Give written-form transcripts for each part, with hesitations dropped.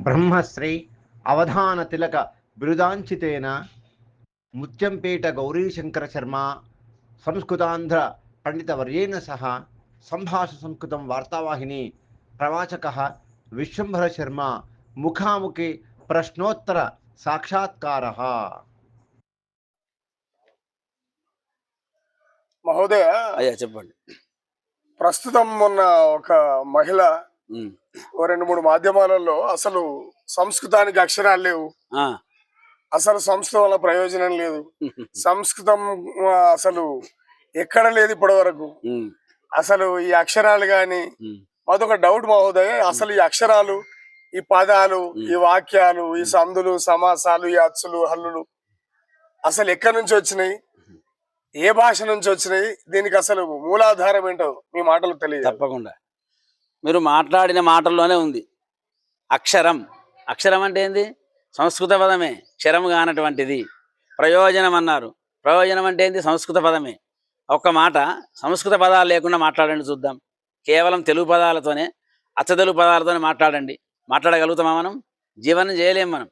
బ్రహ్మశ్రీ అవధాన తిలక బిరుదాంచితేన ముత్యంపేట గౌరీశంకర శర్మ సంస్కృతాంధ్ర పండితవర్యేణ సహ సంభాష సంస్కృతం వార్తావాహిని ప్రవాచక విశ్వంభర శర్మ ముఖాముఖి ప్రశ్నోత్తర సాక్షాత్కార. మహోదయ, అయ్యా చెప్పండి. ప్రస్తుతం మొన్న ఒక మహిళ ఓ 2-3 మాధ్యమాలలో అసలు సంస్కృతానికి అక్షరాలు లేవు, అసలు సంస్కృతం వల్ల ప్రయోజనం లేదు, సంస్కృతం అసలు ఎక్కడ లేదు ఇప్పటి వరకు, అసలు ఈ అక్షరాలు గాని అదొక డౌట్ మహోదయ. అసలు ఈ అక్షరాలు, ఈ పదాలు, ఈ వాక్యాలు, ఈ సందులు సమాసాలు, ఈ అచ్చులు హల్లులు అసలు ఎక్కడి నుంచి వచ్చినాయి, ఏ భాష నుంచి వచ్చినాయి, దీనికి అసలు మూలాధారం ఏంటో మీ మాటలు తెలియదు. తప్పకుండా మీరు మాట్లాడిన మాటల్లోనే ఉంది అక్షరం. అక్షరం అంటే ఏంది? సంస్కృత పదమే, క్షరం కానటువంటిది. ప్రయోజనం అన్నారు, ప్రయోజనం అంటే ఏంది? సంస్కృత పదమే. ఒక్క మాట సంస్కృత పదాలు లేకుండా మాట్లాడండి చూద్దాం. కేవలం తెలుగు పదాలతోనే, అచ్చతెలుగు పదాలతోనే మాట్లాడండి. మాట్లాడగలుగుతామా మనం? జీవనం చేయలేం మనం.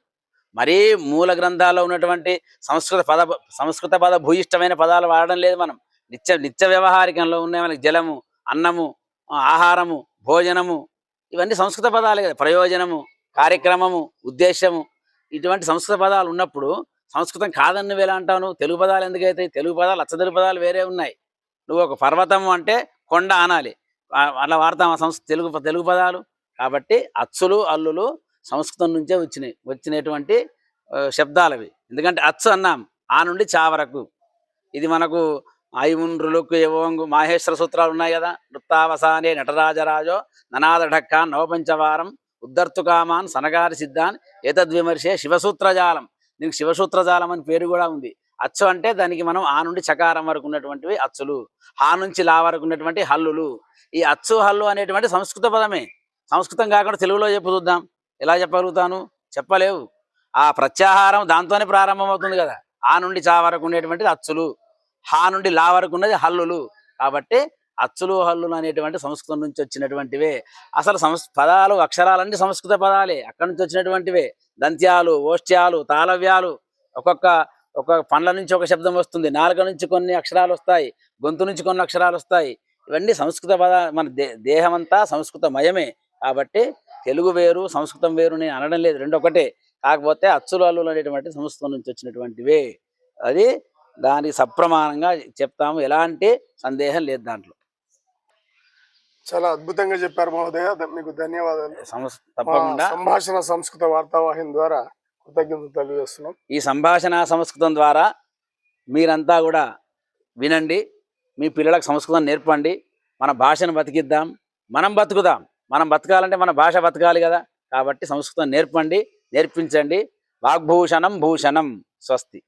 మరీ మూల గ్రంథాల్లో ఉన్నటువంటి సంస్కృత పద భూయిష్టమైన పదాలు వాడడం లేదు మనం. నిత్య వ్యవహారికంలో ఉన్నాయి మనకి. జలము, అన్నము, ఆహారము, భోజనము, ఇవన్నీ సంస్కృత పదాలే కదా. ప్రయోజనము, కార్యక్రమము, ఉద్దేశము, ఇటువంటి సంస్కృత పదాలు ఉన్నప్పుడు సంస్కృతం కాదని నువ్వు ఎలా అంటావు? నువ్వు తెలుగు పదాలు ఎందుకైతే? తెలుగు పదాలు, అచ్చతెలుగు పదాలు వేరే ఉన్నాయి. నువ్వు ఒక పర్వతము అంటే కొండ అనాలి, అట్లా వాడతాం తెలుగు పదాలు. కాబట్టి అచ్చులు అల్లులు సంస్కృతం నుంచే వచ్చినటువంటి శబ్దాలవి. ఎందుకంటే అచ్చు అన్నాం, ఆ నుండి చా వరకు. ఇది మనకు ఐముండ్రులకు ఏవోంగు మాహేశ్వర సూత్రాలు ఉన్నాయి కదా. నృత్తావసానే నటరాజరాజో ననాదఢక్క నవపంచవారం ఉద్ధర్తుకామాన్ సనగారి సిద్ధాన్ ఏతద్విమర్శే శివసూత్రజాలం. దీనికి శివసూత్రజాలం అని పేరు కూడా ఉంది. అచ్చు అంటే దానికి మనం ఆ నుండి చకారం వరకు ఉన్నటువంటివి అచ్చులు, హా నుంచి లా వరకు ఉన్నటువంటి హల్లులు. ఈ అచ్చు హల్లు అనేటువంటి సంస్కృత పదమే. సంస్కృతం కాకుండా తెలుగులో చెప్పు చూద్దాం. ఎలా చెప్పగలుగుతాను? చెప్పలేవు. ఆ ప్రత్యాహారం దాంతోనే ప్రారంభమవుతుంది కదా. ఆ నుండి చా వరకు ఉండేటువంటిది అచ్చులు, హా నుండి లా వరకు ఉన్నది హల్లులు. కాబట్టి అచ్చులు హల్లులు అనేటువంటి సంస్కృతం నుంచి వచ్చినటువంటివే. అసలు పదాలు అక్షరాలన్నీ సంస్కృత పదాలే, అక్కడి నుంచి వచ్చినటువంటివే. దంత్యాలు, ఓష్ట్యాలు, తాళవ్యాలు, ఒక పండ్ల నుంచి ఒక శబ్దం వస్తుంది, నాలుక నుంచి కొన్ని అక్షరాలు వస్తాయి, గొంతు నుంచి కొన్ని అక్షరాలు వస్తాయి. ఇవన్నీ సంస్కృత మన దేహమంతా సంస్కృతమయమే. కాబట్టి తెలుగు వేరు సంస్కృతం వేరు నేను అనడం లేదు, రెండు ఒకటే. కాకపోతే అచ్చులు హల్లులు అనేటువంటి సంస్కృతం నుంచి వచ్చినటువంటివే. అది దానికి సప్రమాణంగా చెప్తాము, ఎలాంటి సందేహం లేదు దాంట్లో. చాలా అద్భుతంగా చెప్పారు మహోదయ, మీకు ధన్యవాదాలు. తప్పకుండా సంభాషణ సంస్కృత వార్తావాహిని ద్వారా కృతజ్ఞతలు తెలియజేస్తున్నాం. ఈ సంభాషణ సంస్కృతం ద్వారా మీరంతా కూడా వినండి, మీ పిల్లలకు సంస్కృతం నేర్పండి. మన భాషను బతికిద్దాం, మనం బతుకుదాం. మనం బతకాలంటే మన భాష బతకాలి కదా. కాబట్టి సంస్కృతం నేర్పండి, నేర్పించండి. వాగ్భూషణం భూషణం. స్వస్తి.